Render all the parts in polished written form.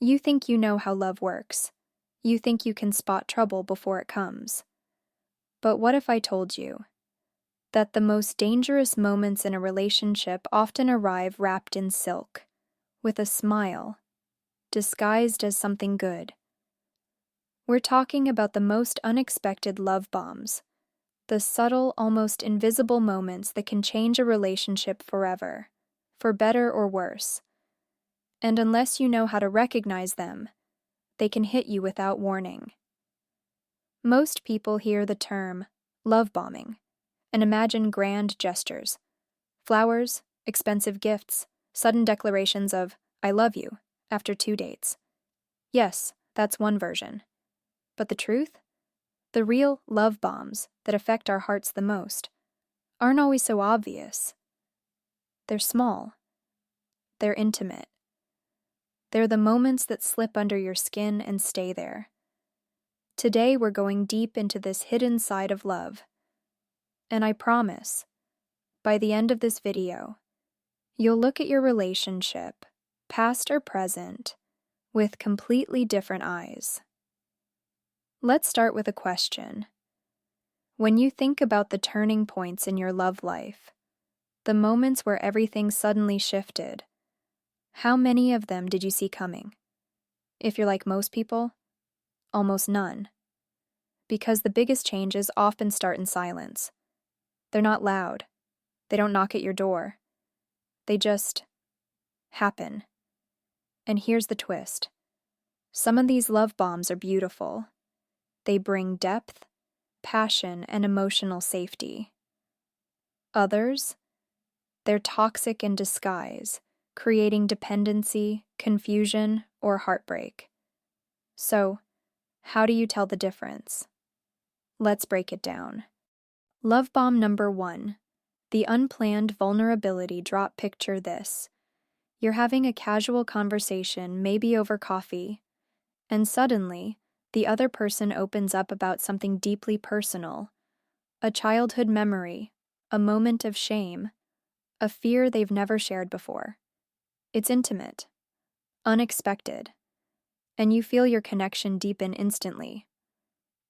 You think you know how love works. You think you can spot trouble before it comes. But what if I told you that the most dangerous moments in a relationship often arrive wrapped in silk, with a smile, disguised as something good? We're talking about the most unexpected love bombs, the subtle, almost invisible moments that can change a relationship forever, for better or worse. And unless you know how to recognize them, they can hit you without warning. Most people hear the term love bombing and imagine grand gestures, flowers, expensive gifts, sudden declarations of, I love you, after 2 dates. Yes, that's one version. But the truth? The real love bombs that affect our hearts the most aren't always so obvious. They're small. They're intimate. They're the moments that slip under your skin and stay there. Today we're going deep into this hidden side of love. And I promise, by the end of this video, you'll look at your relationship, past or present, with completely different eyes. Let's start with a question. When you think about the turning points in your love life, the moments where everything suddenly shifted, how many of them did you see coming? If you're like most people, almost none. Because the biggest changes often start in silence. They're not loud. They don't knock at your door. They just happen. And here's the twist. Some of these love bombs are beautiful. They bring depth, passion, and emotional safety. Others, they're toxic in disguise, creating dependency, confusion, or heartbreak. So, how do you tell the difference? Let's break it down. Love bomb number 1. The unplanned vulnerability drop. Picture this. You're having a casual conversation, maybe over coffee, and suddenly, the other person opens up about something deeply personal, a childhood memory, a moment of shame, a fear they've never shared before. It's intimate, unexpected, and you feel your connection deepen instantly.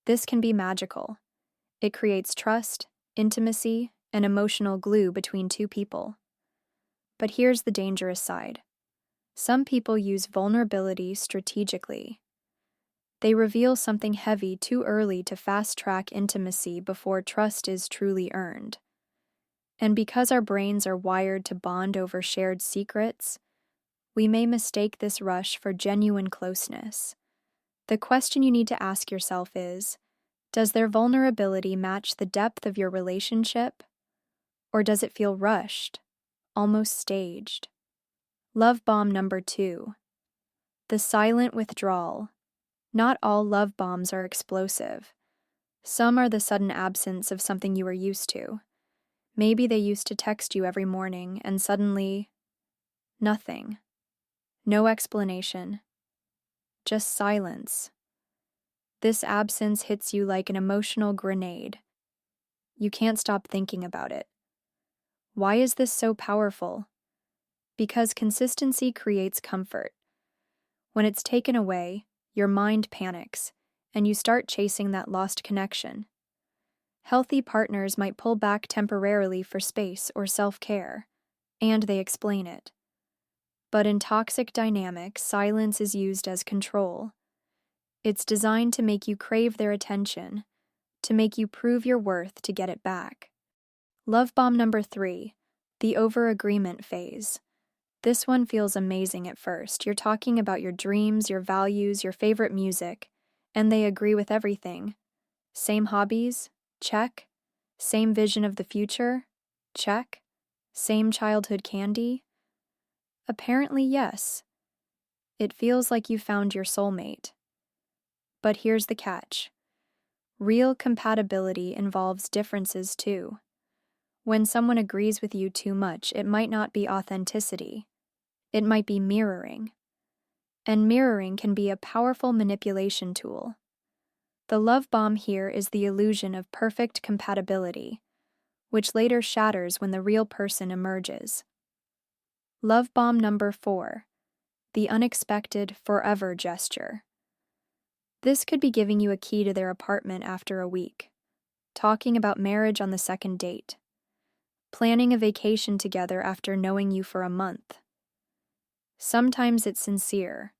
This can be magical. It creates trust, intimacy, and emotional glue between two people. But here's the dangerous side. Some people use vulnerability strategically. They reveal something heavy too early to fast-track intimacy before trust is truly earned. And because our brains are wired to bond over shared secrets, we may mistake this rush for genuine closeness. The question you need to ask yourself is, does their vulnerability match the depth of your relationship? Or does it feel rushed, almost staged? Love bomb number 2. The silent withdrawal. Not all love bombs are explosive. Some are the sudden absence of something you were used to. Maybe they used to text you every morning and suddenly, nothing. No explanation. Just silence. This absence hits you like an emotional grenade. You can't stop thinking about it. Why is this so powerful? Because consistency creates comfort. When it's taken away, your mind panics, and you start chasing that lost connection. Healthy partners might pull back temporarily for space or self-care, and they explain it. But in toxic dynamics, silence is used as control. It's designed to make you crave their attention, to make you prove your worth to get it back. Love bomb number 3, the over-agreement phase. This one feels amazing at first. You're talking about your dreams, your values, your favorite music, and they agree with everything. Same hobbies? Check. Same vision of the future? Check. Same childhood candy? Apparently, yes. It feels like you found your soulmate. But here's the catch. Real compatibility involves differences too. When someone agrees with you too much, it might not be authenticity. It might be mirroring. And mirroring can be a powerful manipulation tool. The love bomb here is the illusion of perfect compatibility, which later shatters when the real person emerges. Love bomb number 4. the unexpected forever gesture. This could be giving you a key to their apartment after a week, talking about marriage on the second date, planning a vacation together after knowing you for a month. Sometimes it's sincere.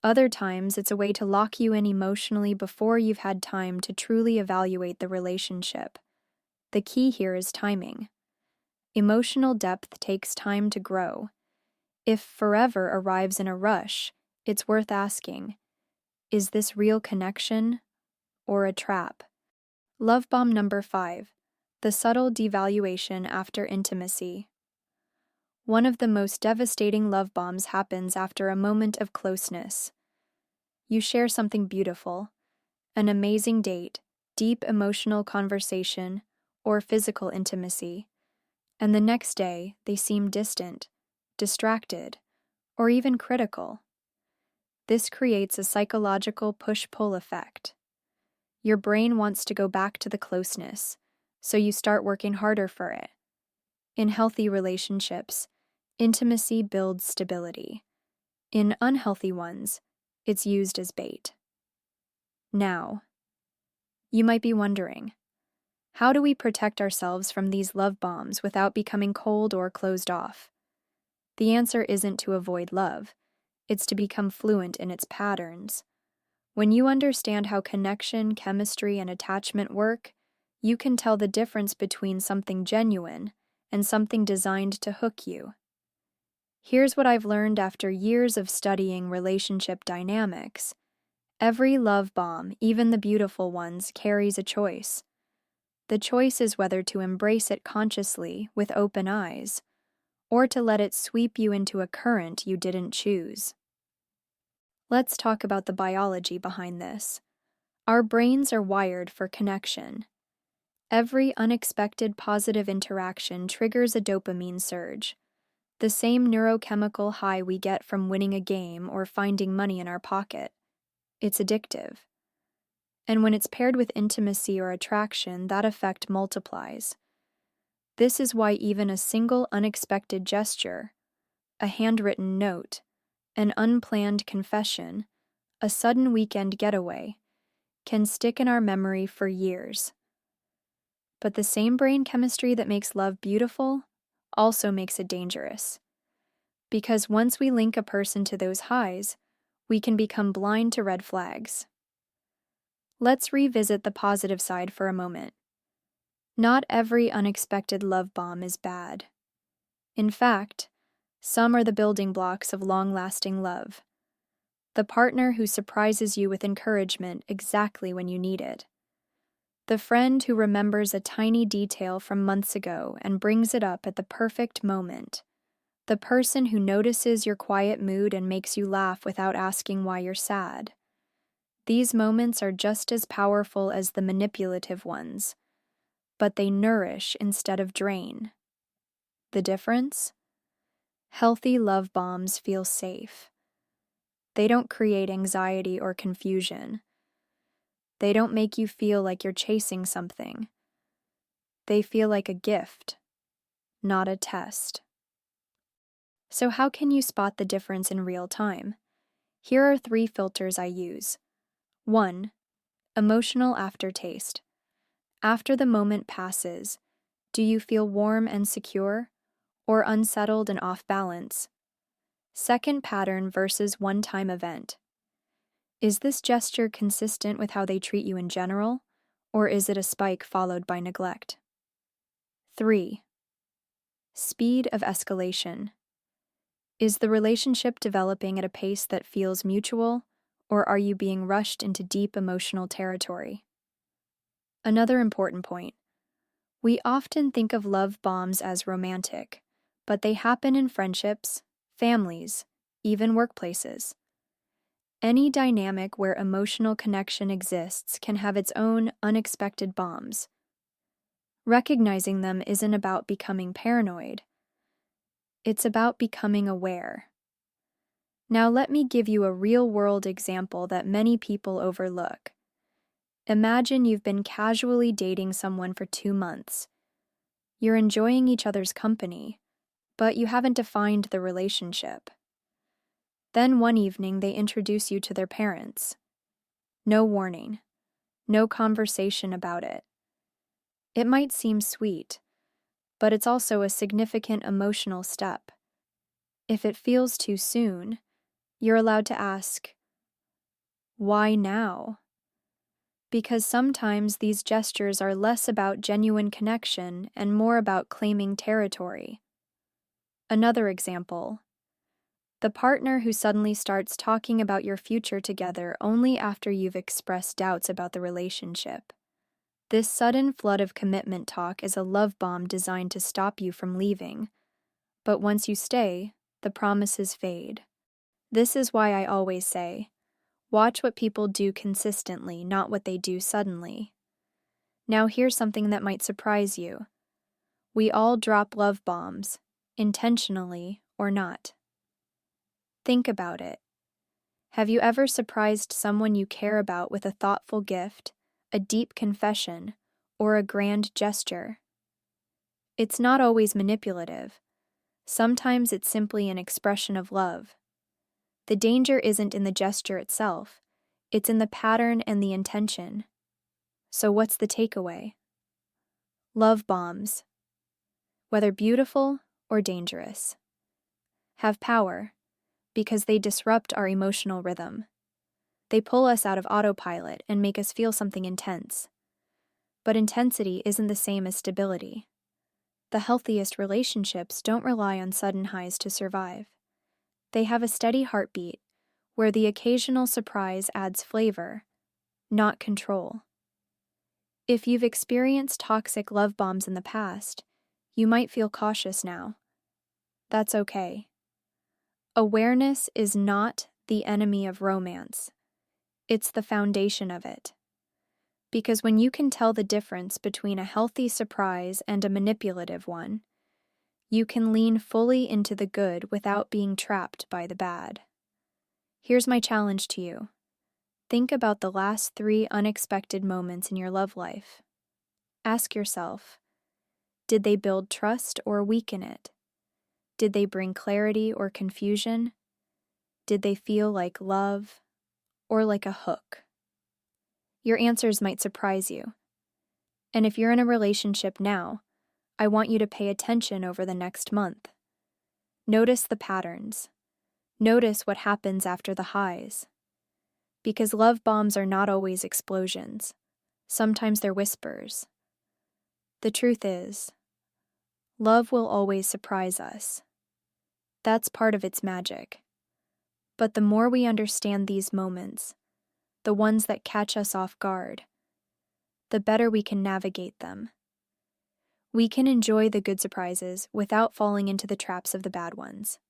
Other times it's a way to lock you in emotionally before you've had time to truly evaluate the relationship. The key here is timing. Emotional depth takes time to grow. If forever arrives in a rush, it's worth asking, is this real connection or a trap? Love bomb number 5, the subtle devaluation after intimacy. One of the most devastating love bombs happens after a moment of closeness. You share something beautiful, an amazing date, deep emotional conversation, or physical intimacy, and the next day they seem distant, distracted, or even critical. This creates a psychological push-pull effect. Your brain wants to go back to the closeness, so you start working harder for it. In healthy relationships, intimacy builds stability. In unhealthy ones, it's used as bait. Now, you might be wondering, how do we protect ourselves from these love bombs without becoming cold or closed off? The answer isn't to avoid love, it's to become fluent in its patterns. When you understand how connection, chemistry, and attachment work, you can tell the difference between something genuine and something designed to hook you. Here's what I've learned after years of studying relationship dynamics. Every love bomb, even the beautiful ones, carries a choice. The choice is whether to embrace it consciously, with open eyes, or to let it sweep you into a current you didn't choose. Let's talk about the biology behind this. Our brains are wired for connection. Every unexpected positive interaction triggers a dopamine surge, the same neurochemical high we get from winning a game or finding money in our pocket. It's addictive. And when it's paired with intimacy or attraction, that effect multiplies. This is why even a single unexpected gesture, a handwritten note, an unplanned confession, a sudden weekend getaway, can stick in our memory for years. But the same brain chemistry that makes love beautiful also makes it dangerous. Because once we link a person to those highs, we can become blind to red flags. Let's revisit the positive side for a moment. Not every unexpected love bomb is bad. In fact, some are the building blocks of long-lasting love. The partner who surprises you with encouragement exactly when you need it. The friend who remembers a tiny detail from months ago and brings it up at the perfect moment. The person who notices your quiet mood and makes you laugh without asking why you're sad. These moments are just as powerful as the manipulative ones, but they nourish instead of drain. The difference? Healthy love bombs feel safe. They don't create anxiety or confusion. They don't make you feel like you're chasing something. They feel like a gift, not a test. So how can you spot the difference in real time? Here are 3 filters I use. 1. Emotional aftertaste. After the moment passes, do you feel warm and secure, or unsettled and off balance? Second pattern versus one-time event. Is this gesture consistent with how they treat you in general, or is it a spike followed by neglect? 3. Speed of escalation. Is the relationship developing at a pace that feels mutual, or are you being rushed into deep emotional territory? Another important point. We often think of love bombs as romantic, but they happen in friendships, families, even workplaces. Any dynamic where emotional connection exists can have its own unexpected bombs. Recognizing them isn't about becoming paranoid. It's about becoming aware. Now let me give you a real-world example that many people overlook. Imagine you've been casually dating someone for 2 months. You're enjoying each other's company, but you haven't defined the relationship. Then one evening they introduce you to their parents. No warning, no conversation about it. It might seem sweet, but it's also a significant emotional step. If it feels too soon, you're allowed to ask, why now? Because sometimes these gestures are less about genuine connection and more about claiming territory. Another example, the partner who suddenly starts talking about your future together only after you've expressed doubts about the relationship. This sudden flood of commitment talk is a love bomb designed to stop you from leaving. But once you stay, the promises fade. This is why I always say, watch what people do consistently, not what they do suddenly. Now here's something that might surprise you. We all drop love bombs, intentionally or not. Think about it. Have you ever surprised someone you care about with a thoughtful gift, a deep confession, or a grand gesture? It's not always manipulative. Sometimes it's simply an expression of love. The danger isn't in the gesture itself, it's in the pattern and the intention. So what's the takeaway? Love bombs, whether beautiful or dangerous, have power because they disrupt our emotional rhythm. They pull us out of autopilot and make us feel something intense. But intensity isn't the same as stability. The healthiest relationships don't rely on sudden highs to survive. They have a steady heartbeat where the occasional surprise adds flavor, not control. If you've experienced toxic love bombs in the past, you might feel cautious now. That's okay. Awareness is not the enemy of romance. It's the foundation of it. Because when you can tell the difference between a healthy surprise and a manipulative one, you can lean fully into the good without being trapped by the bad. Here's my challenge to you. Think about the last 3 unexpected moments in your love life. Ask yourself, did they build trust or weaken it? Did they bring clarity or confusion? Did they feel like love or like a hook? Your answers might surprise you. And if you're in a relationship now, I want you to pay attention over the next month. Notice the patterns. Notice what happens after the highs. Because love bombs are not always explosions. Sometimes they're whispers. The truth is, love will always surprise us. That's part of its magic. But the more we understand these moments, the ones that catch us off guard, the better we can navigate them. We can enjoy the good surprises without falling into the traps of the bad ones.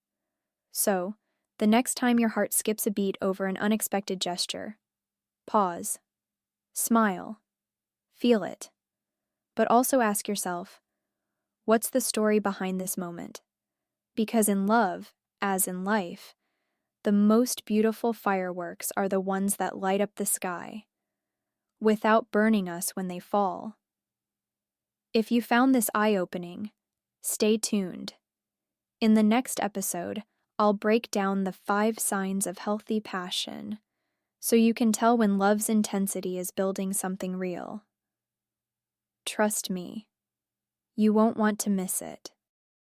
So, the next time your heart skips a beat over an unexpected gesture, pause, smile, feel it, but also ask yourself, what's the story behind this moment? Because in love, as in life, the most beautiful fireworks are the ones that light up the sky, without burning us when they fall. If you found this eye-opening, stay tuned. In the next episode, I'll break down the 5 signs of healthy passion, so you can tell when love's intensity is building something real. Trust me, you won't want to miss it.